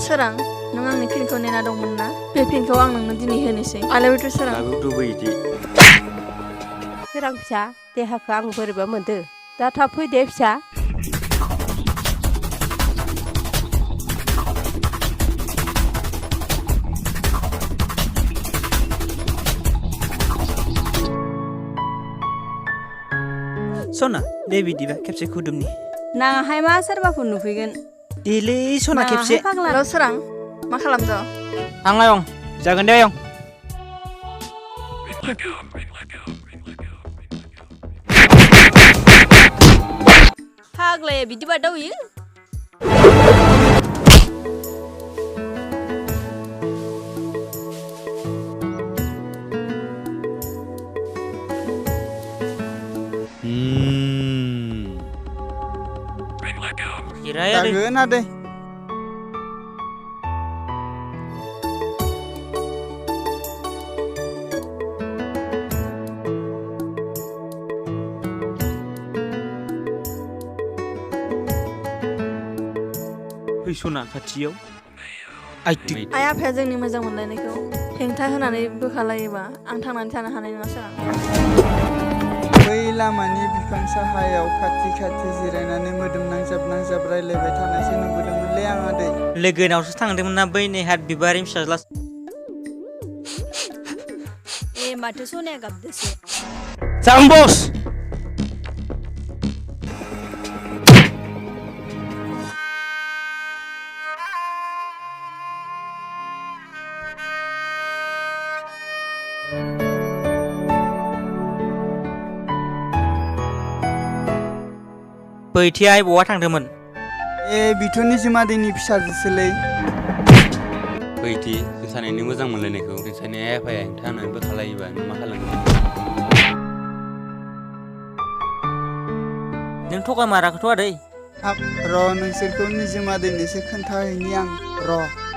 Serang, nang आंनि फिनखौ नेना दंमोन ना बे फिनखौ आं नोंनो दिनै होनोसै आलाबेथ' सोरां लाबोथ' बैदि सोरां फिसा देहाखौ आं बोरैबा मोनदो दा थाब फैदे फिसा सना दे बिदिबा खेबसे खुदुमनि नाङाहाय मा सोरबाफोर नुफैगोन देलै सना खेबसे हेलौ सोरां मा खालामदों आं आयं जागोन दे आयं फाग्लाया बिदि बादावयो जागोन आदै सना खाथियाव आइ आफाया जोंनि मोजां मोनलायनायखौ हेंथा होनानै बोखालायोबा आं थांनानै थानो हानाय नङा सोरां बै लामानि बिफां साहायाव खाथि खाथि जिरायनानै मोदोम नांजाब नांजाब रायलायबाय थानायसो नुबोदोंमोनलै आं आदै लोगोनावसो थांदोंमोन ना बै नेहात बिबारि फिसाज्ला ए माथो सनाया गाबदोसो जां बस बैथियाय बहा थांदोंमोन ए बिथ'नि जिमादैनि फिसाजोसोलै बैथि जों सानैनि मोजां मोनलायनायखौ नोंसानि आइ आफाया हेंथा होनानै बोखालायोबा नों मा खालामगोन नों थगायमाराखैथ' आदै र' नोंसोरखौ निजिमादैनोसो खोन्थाहैनि आं र'